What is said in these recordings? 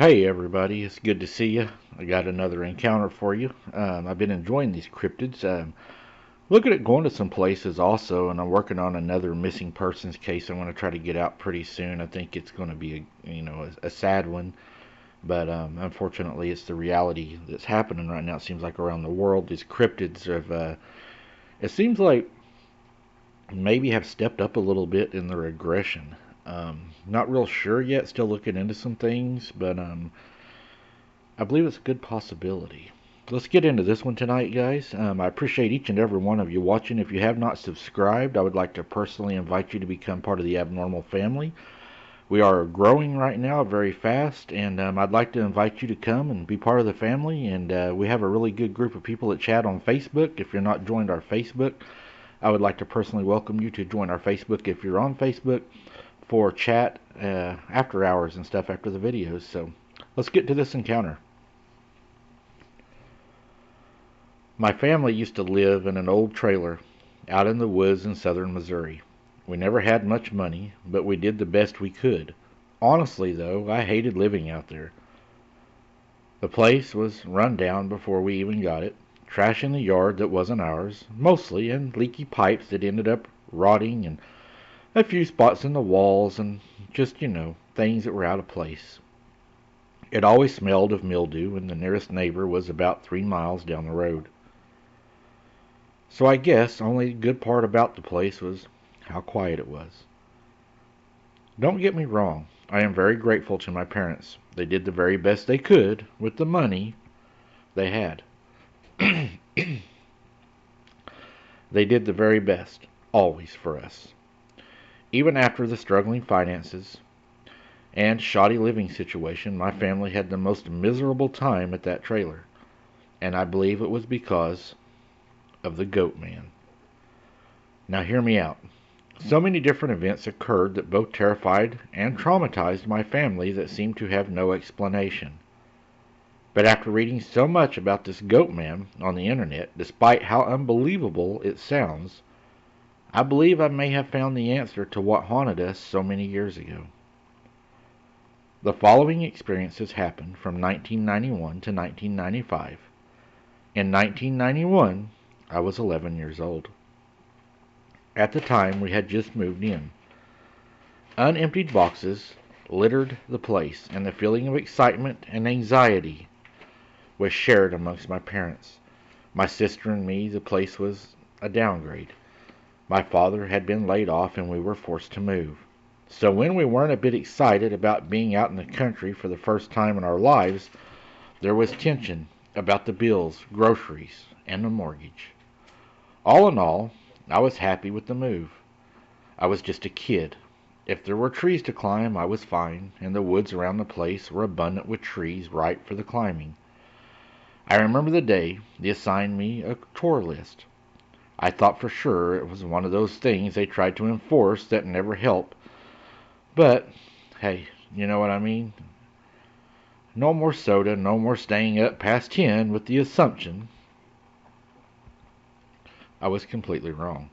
Hey everybody, it's good to see you. I got another encounter for you. I've been enjoying these cryptids. Looking at going to some places also, and I'm working on another missing persons case I'm going to try to get out pretty soon. I think it's going to be a sad one, but unfortunately it's the reality that's happening right now. It seems like around the world these cryptids it seems like maybe have stepped up a little bit in their aggression. Not real sure yet, still looking into some things, but I believe it's a good possibility. Let's get into this one tonight, guys. I appreciate each and every one of you watching. If you have not subscribed, I would like to personally invite you to become part of the Abnormal family. We are growing right now very fast, and I'd like to invite you to come and be part of the family. And we have a really good group of people that chat on Facebook. If you're not joined our Facebook, I would like to personally welcome you to join our Facebook if you're on Facebook for chat after hours and stuff after the videos. So let's get to this encounter. My family used to live in an old trailer out in the woods in southern Missouri. We never had much money, but we did the best we could. Honestly, though, I hated living out there. The place was run down before we even got it. Trash in the yard that wasn't ours, mostly, and leaky pipes that ended up rotting, and a few spots in the walls, and just, things that were out of place. It always smelled of mildew, and the nearest neighbor was about 3 miles down the road. So I guess only good part about the place was how quiet it was. Don't get me wrong, I am very grateful to my parents. They did the very best they could with the money they had. They did the very best, always for us. Even after the struggling finances and shoddy living situation, my family had the most miserable time at that trailer. And I believe it was because of the Goatman. Now hear me out. So many different events occurred that both terrified and traumatized my family that seemed to have no explanation. But after reading so much about this Goatman on the internet, despite how unbelievable it sounds, I believe I may have found the answer to what haunted us so many years ago. The following experiences happened from 1991 to 1995. In 1991, I was 11 years old. At the time, we had just moved in. Unemptied boxes littered the place, and the feeling of excitement and anxiety was shared amongst my parents. My sister and me, the place was a downgrade. My father had been laid off, and we were forced to move. So when we weren't a bit excited about being out in the country for the first time in our lives, there was tension about the bills, groceries, and the mortgage. All in all, I was happy with the move. I was just a kid. If there were trees to climb, I was fine, and the woods around the place were abundant with trees ripe for the climbing. I remember the day they assigned me a chore list. I thought for sure it was one of those things they tried to enforce that never help. But, hey, you know what I mean? No more soda, no more staying up past 10 with the assumption I was completely wrong.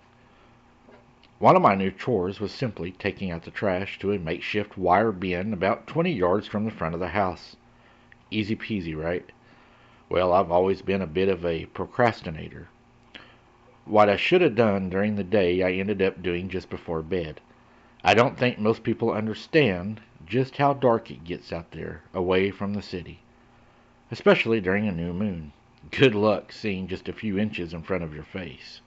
One of my new chores was simply taking out the trash to a makeshift wire bin about 20 yards from the front of the house. Easy peasy, right? Well, I've always been a bit of a procrastinator. What I should have done during the day, I ended up doing just before bed. I don't think most people understand just how dark it gets out there, away from the city, especially during a new moon. Good luck seeing just a few inches in front of your face.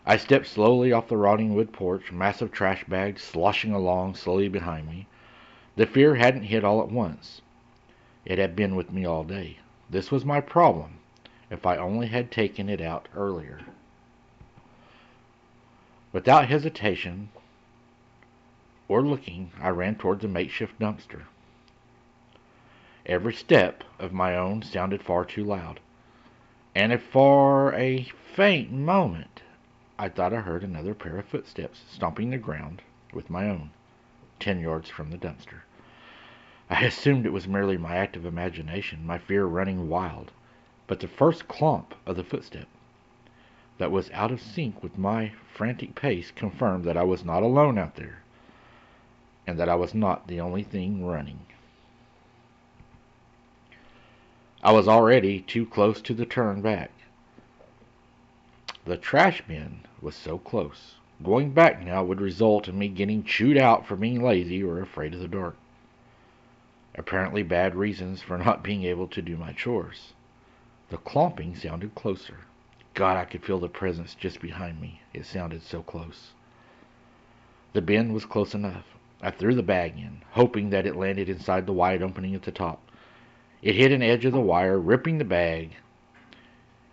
I stepped slowly off the rotting wood porch, massive trash bags sloshing along slowly behind me. The fear hadn't hit all at once. It had been with me all day. This was my problem, if I only had taken it out earlier. Without hesitation or looking, I ran toward the makeshift dumpster. Every step of my own sounded far too loud, and for a faint moment I thought I heard another pair of footsteps stomping the ground with my own, 10 yards from the dumpster. I assumed it was merely my active imagination, my fear running wild, but the first clomp of the footstep that was out of sync with my frantic pace confirmed that I was not alone out there, and that I was not the only thing running. I was already too close to the turn back. The trash bin was so close. Going back now would result in me getting chewed out for being lazy or afraid of the dark. Apparently bad reasons for not being able to do my chores. The clomping sounded closer. God, I could feel the presence just behind me. It sounded so close. The bin was close enough. I threw the bag in, hoping that it landed inside the wide opening at the top. It hit an edge of the wire, ripping the bag,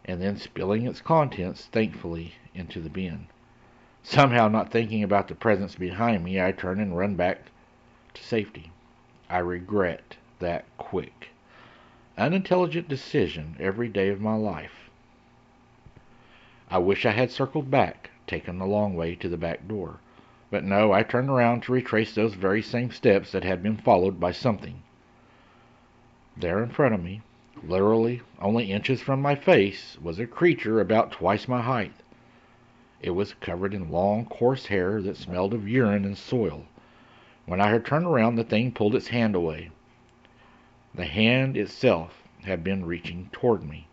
and then spilling its contents, thankfully, into the bin. Somehow, not thinking about the presence behind me, I turn and run back to safety. I regret that quick, unintelligent decision every day of my life. I wish I had circled back, taken the long way to the back door. But no, I turned around to retrace those very same steps that had been followed by something. There in front of me, literally only inches from my face, was a creature about twice my height. It was covered in long, coarse hair that smelled of urine and soil. When I had turned around, the thing pulled its hand away. The hand itself had been reaching toward me.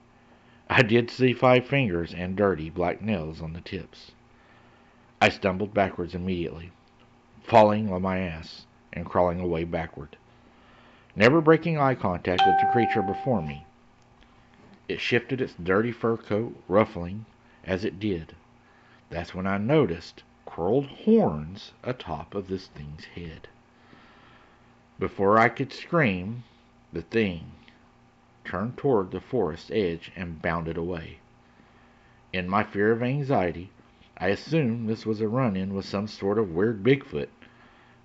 I did see 5 fingers and dirty black nails on the tips. I stumbled backwards immediately, falling on my ass and crawling away backward, never breaking eye contact with the creature before me. It shifted its dirty fur coat, ruffling as it did. That's when I noticed curled horns atop of this thing's head. Before I could scream, the thing turned toward the forest edge and bounded away. In my fear of anxiety, I assumed this was a run-in with some sort of weird Bigfoot,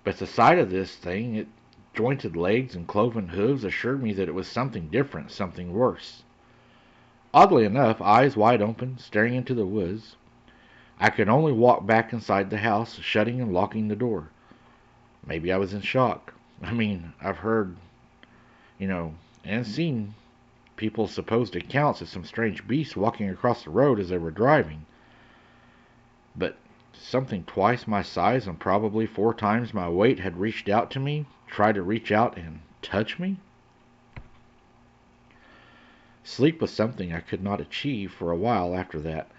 but the sight of this thing, its jointed legs and cloven hooves, assured me that it was something different, something worse. Oddly enough, eyes wide open, staring into the woods, I could only walk back inside the house, shutting and locking the door. Maybe I was in shock. I've heard, and seen people's supposed accounts of some strange beasts walking across the road as they were driving. But something twice my size and probably 4 times my weight had reached out to me, tried to reach out and touch me. Sleep was something I could not achieve for a while after that.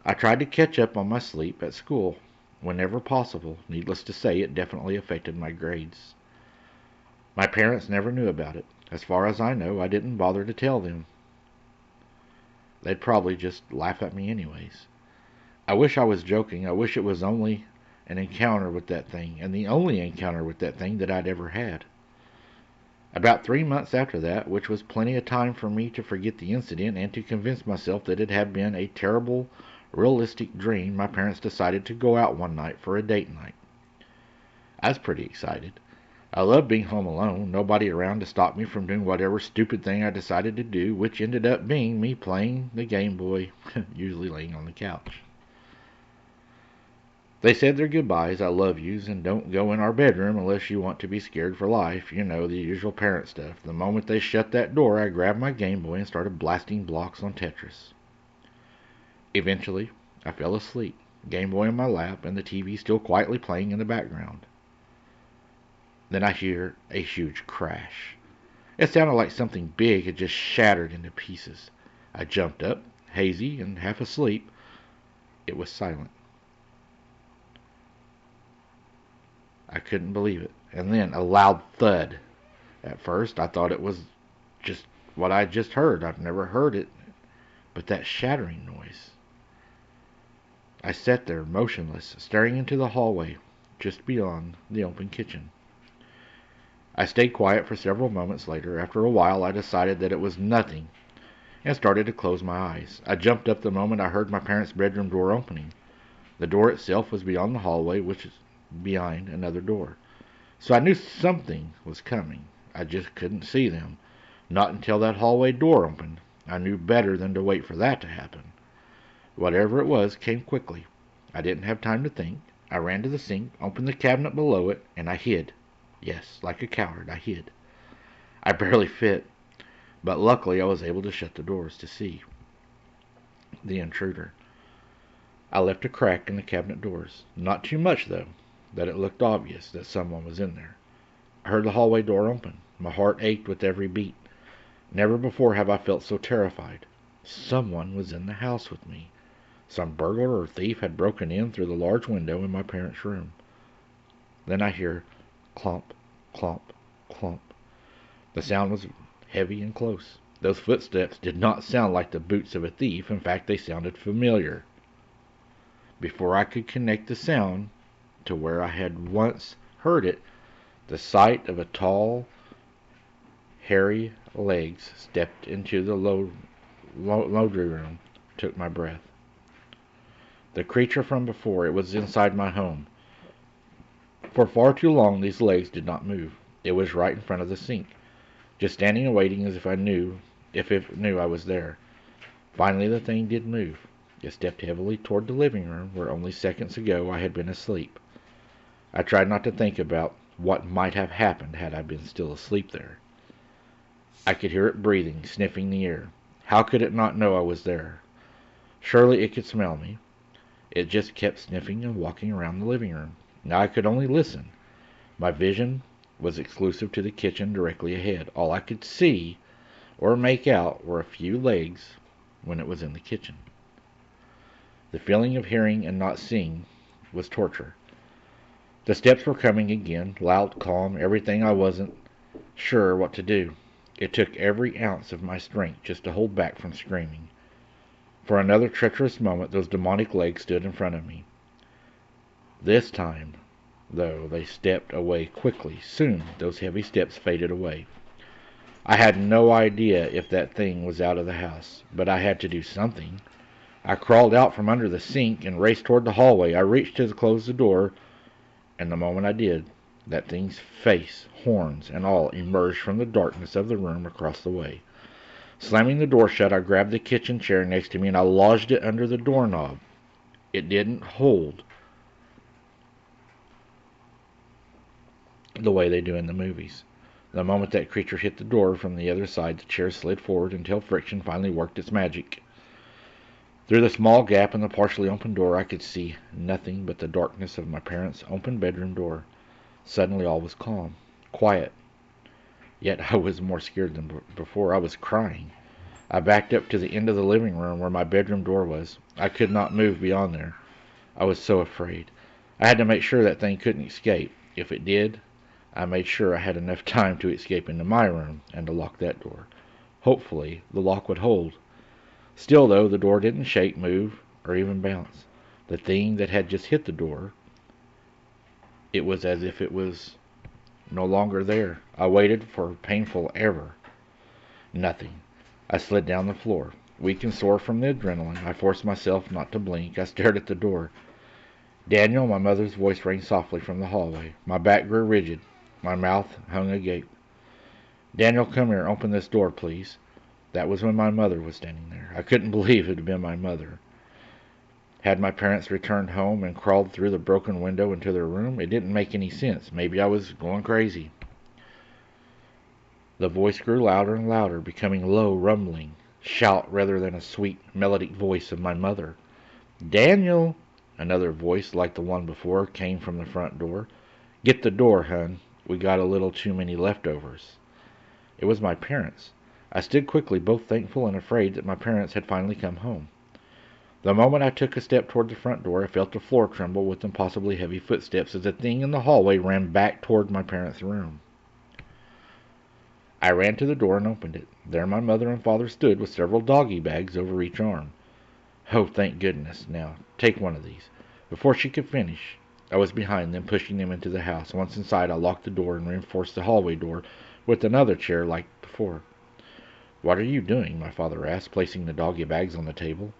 I tried to catch up on my sleep at school whenever possible. Needless to say, it definitely affected my grades. My parents never knew about it. As far as I know, I didn't bother to tell them. They'd probably just laugh at me anyways. I wish I was joking. I wish it was only an encounter with that thing, and the only encounter with that thing that I'd ever had. About 3 months after that, which was plenty of time for me to forget the incident and to convince myself that it had been a terrible, realistic dream, my parents decided to go out one night for a date night. I was pretty excited. I loved being home alone, nobody around to stop me from doing whatever stupid thing I decided to do, which ended up being me playing the Game Boy, usually laying on the couch. They said their goodbyes, I love yous, and don't go in our bedroom unless you want to be scared for life. You know, the usual parent stuff. The moment they shut that door, I grabbed my Game Boy and started blasting blocks on Tetris. Eventually, I fell asleep, Game Boy in my lap, and the TV still quietly playing in the background. Then I hear a huge crash. It sounded like something big had just shattered into pieces. I jumped up, hazy and half asleep. It was silent. I couldn't believe it. And then a loud thud. At first, I thought it was just what I just heard. I've never heard it, but that shattering noise. I sat there, motionless, staring into the hallway, just beyond the open kitchen. I stayed quiet for several moments later. After a while, I decided that it was nothing and started to close my eyes. I jumped up the moment I heard my parents' bedroom door opening. The door itself was beyond the hallway, which is behind another door. So I knew something was coming. I just couldn't see them. Not until that hallway door opened. I knew better than to wait for that to happen. Whatever it was came quickly. I didn't have time to think. I ran to the sink, opened the cabinet below it, and I hid. Yes, like a coward, I hid. I barely fit, but luckily I was able to shut the doors to see the intruder. I left a crack in the cabinet doors. Not too much, though, that it looked obvious that someone was in there. I heard the hallway door open. My heart ached with every beat. Never before have I felt so terrified. Someone was in the house with me. Some burglar or thief had broken in through the large window in my parents' room. Then I hear clomp, clomp, clomp. The sound was heavy and close. Those footsteps did not sound like the boots of a thief. In fact, they sounded familiar. Before I could connect the sound to where I had once heard it, the sight of a tall, hairy legs stepped into the laundry room took my breath. The creature from before, it was inside my home. For far too long these legs did not move. It was right in front of the sink, just standing and waiting as if it knew I was there. Finally the thing did move. It stepped heavily toward the living room where only seconds ago I had been asleep. I tried not to think about what might have happened had I been still asleep there. I could hear it breathing, sniffing the air. How could it not know I was there? Surely it could smell me. It just kept sniffing and walking around the living room. Now I could only listen. My vision was exclusive to the kitchen directly ahead. All I could see or make out were a few legs when it was in the kitchen. The feeling of hearing and not seeing was torture. The steps were coming again, loud, calm, everything. I wasn't sure what to do. It took every ounce of my strength just to hold back from screaming. For another treacherous moment those demonic legs stood in front of me. This time, though, they stepped away quickly. Soon those heavy steps faded away. I had no idea if that thing was out of the house, but I had to do something. I crawled out from under the sink and raced toward the hallway. I reached to close the door, and the moment I did, that thing's face, horns, and all emerged from the darkness of the room across the way. Slamming the door shut, I grabbed the kitchen chair next to me and I lodged it under the doorknob. It didn't hold the way they do in the movies. The moment that creature hit the door from the other side, the chair slid forward until friction finally worked its magic. Through the small gap in the partially open door, I could see nothing but the darkness of my parents' open bedroom door. Suddenly all was calm, quiet. Yet I was more scared than before. I was crying. I backed up to the end of the living room where my bedroom door was. I could not move beyond there. I was so afraid. I had to make sure that thing couldn't escape. If it did, I made sure I had enough time to escape into my room and to lock that door. Hopefully, the lock would hold. Still, though, the door didn't shake, move, or even bounce. The thing that had just hit the door, it was as if it was no longer there. I waited for painful ever. Nothing. I slid down the floor. Weak and sore from the adrenaline, I forced myself not to blink. I stared at the door. Daniel, my mother's voice rang softly from the hallway. My back grew rigid. My mouth hung agape. Daniel, come here. Open this door, please. That was when my mother was standing there. I couldn't believe it had been my mother. Had my parents returned home and crawled through the broken window into their room? It didn't make any sense. Maybe I was going crazy. The voice grew louder and louder, becoming low, rumbling, shout rather than a sweet, melodic voice of my mother. Daniel! Another voice, like the one before, came from the front door. Get the door, hun. We got a little too many leftovers. It was my parents. I stood quickly, both thankful and afraid that my parents had finally come home. The moment I took a step toward the front door, I felt the floor tremble with impossibly heavy footsteps as the thing in the hallway ran back toward my parents' room. I ran to the door and opened it. There my mother and father stood with several doggy bags over each arm. Oh, thank goodness. Now, take one of these. Before she could finish, I was behind them, pushing them into the house. Once inside, I locked the door and reinforced the hallway door with another chair like before. What are you doing? My father asked, placing the doggy bags on the table.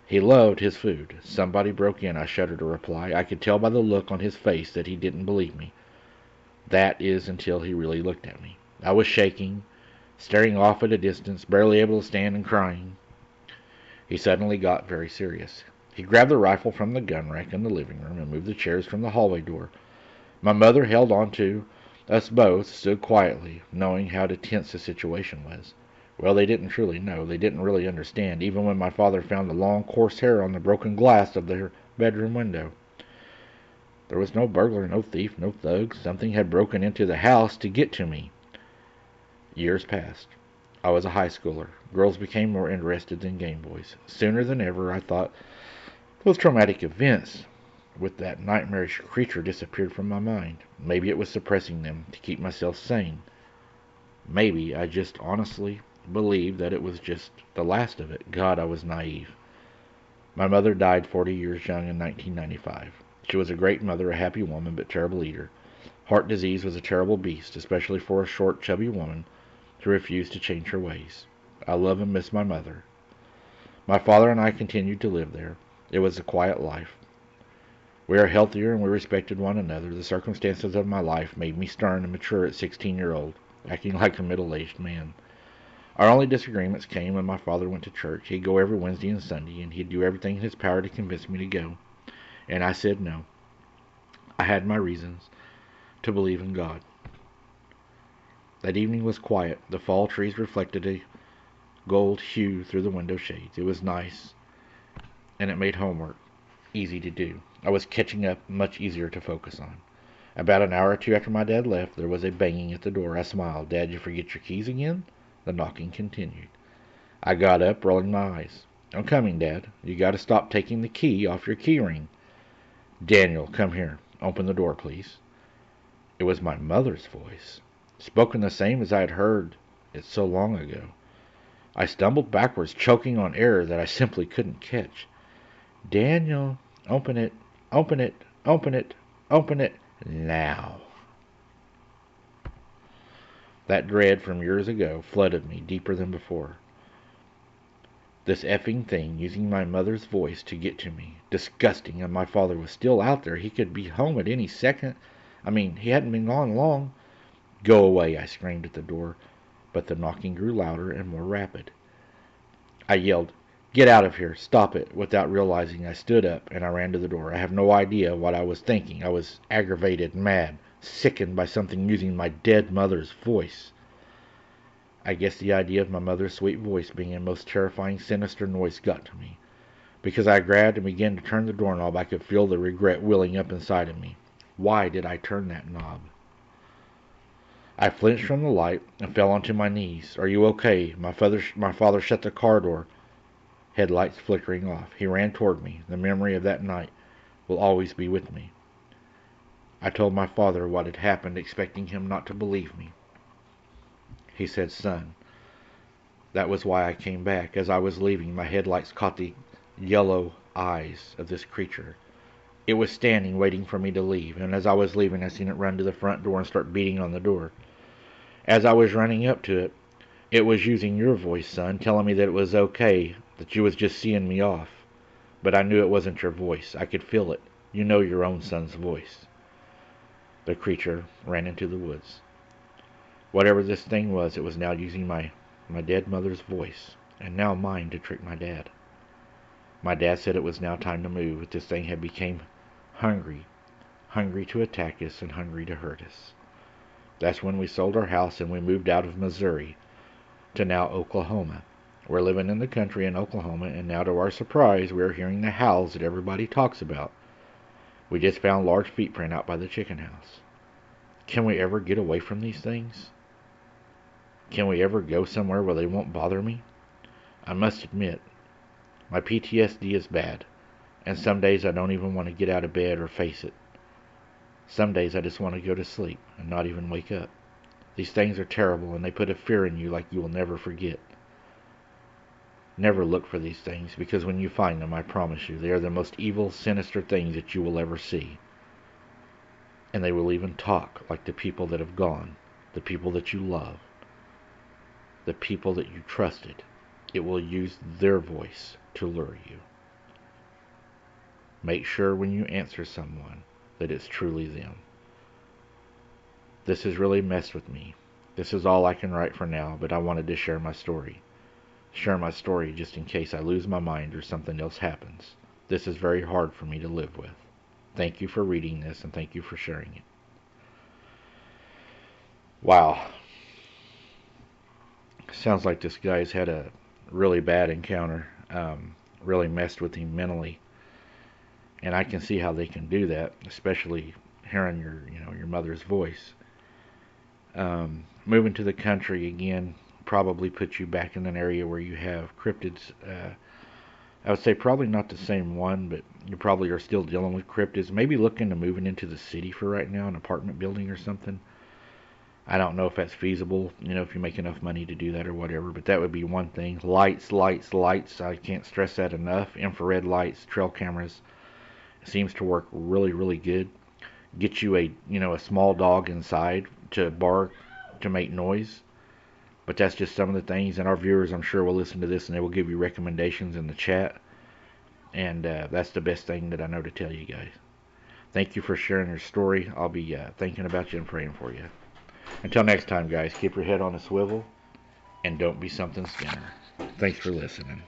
He loved his food. Somebody broke in, I shuddered to reply. I could tell by the look on his face that he didn't believe me. That is, until he really looked at me. I was shaking, staring off at a distance, barely able to stand and crying. He suddenly got very serious. He grabbed the rifle from the gun rack in the living room and moved the chairs from the hallway door. My mother held on to us both, stood quietly, knowing how tense the situation was. Well, they didn't truly know. They didn't really understand, even when my father found the long, coarse hair on the broken glass of their bedroom window. There was no burglar, no thief, no thug. Something had broken into the house to get to me. Years passed. I was a high schooler. Girls became more interested than Game Boys. Sooner than ever, I thought those traumatic events with that nightmarish creature disappeared from my mind. Maybe it was suppressing them to keep myself sane. Maybe I just honestly believed that it was just the last of it. God, I was naive. My mother died 40 years young in 1995. She was a great mother, a happy woman, but terrible eater. Heart disease was a terrible beast, especially for a short, chubby woman who refused to change her ways. I love and miss my mother. My father and I continued to live there. It was a quiet life. We are healthier and we respected one another. The circumstances of my life made me stern and mature at 16-year-old, acting like a middle-aged man. Our only disagreements came when my father went to church. He'd go every Wednesday and Sunday, and he'd do everything in his power to convince me to go. And I said no. I had my reasons to believe in God. That evening was quiet. The fall trees reflected a gold hue through the window shades. It was nice, and it made homework easy to do. I was catching up, much easier to focus on. About an hour or two after my dad left, there was a banging at the door. I smiled. Dad, you forget your keys again? The knocking continued. I got up, rolling my eyes. I'm coming, Dad. You got to stop taking the key off your key ring. Daniel, come here. Open the door, please. It was my mother's voice, spoken the same as I had heard it so long ago. I stumbled backwards, choking on air that I simply couldn't catch. Daniel, open it, open it, open it, open it, now. That dread from years ago flooded me deeper than before. This effing thing using my mother's voice to get to me. Disgusting, and my father was still out there. He could be home at any second. He hadn't been gone long. Go away, I screamed at the door, but the knocking grew louder and more rapid. I yelled, get out of here, stop it. Without realizing, I stood up and I ran to the door. I have no idea what I was thinking. I was aggravated, mad, sickened by something using my dead mother's voice. I guess the idea of my mother's sweet voice being a most terrifying, sinister noise got to me. Because I grabbed and began to turn the doorknob, I could feel the regret welling up inside of me. Why did I turn that knob? I flinched from the light and fell onto my knees. Are you okay? My father shut the car door. Headlights flickering off. He ran toward me. The memory of that night will always be with me. I told my father what had happened, expecting him not to believe me. He said, son, that was why I came back. As I was leaving, my headlights caught the yellow eyes of this creature. It was standing, waiting for me to leave, and as I was leaving, I seen it run to the front door and start beating on the door. As I was running up to it, it was using your voice, son, telling me that it was okay, that you was just seeing me off. But I knew it wasn't your voice. I could feel it. You know your own son's voice. The creature ran into the woods. Whatever this thing was, it was now using my dead mother's voice, and now mine to trick my dad. My dad said it was now time to move, that this thing had become hungry to attack us and hungry to hurt us. That's when we sold our house and we moved out of Missouri to now Oklahoma. We're living in the country in Oklahoma, and now to our surprise, we're hearing the howls that everybody talks about. We just found large feet print out by the chicken house. Can we ever get away from these things? Can we ever go somewhere where they won't bother me? I must admit, my PTSD is bad, and some days I don't even want to get out of bed or face it. Some days I just want to go to sleep and not even wake up. These things are terrible, and they put a fear in you like you will never forget. Never look for these things, because when you find them, I promise you, they are the most evil, sinister things that you will ever see. And they will even talk like the people that have gone, the people that you love, the people that you trusted. It will use their voice to lure you. Make sure when you answer someone that it's truly them. This has really messed with me. This is all I can write for now, but I wanted to share my story. Share my story just in case I lose my mind or something else happens. This is very hard for me to live with. Thank you for reading this, and thank you for sharing it. Wow. Sounds like this guy's had a really bad encounter. Really messed with him mentally. And I can see how they can do that, especially hearing your mother's voice. Moving to the country again, probably put you back in an area where you have cryptids. I would say probably not the same one, but you probably are still dealing with cryptids. Maybe look into moving into the city for right now, an apartment building or something. I don't know if that's feasible, if you make enough money to do that or whatever, but that would be one thing. Lights, lights, lights. I can't stress that enough. Infrared lights, trail cameras. Seems to work really, really good. Get you a small dog inside to bark, to make noise. But that's just some of the things, and our viewers, I'm sure, will listen to this and they will give you recommendations in the chat. And that's the best thing that I know to tell you guys. Thank you for sharing your story. I'll be thinking about you and praying for you. Until next time, guys, keep your head on a swivel and don't be something Skinner. Thanks for listening.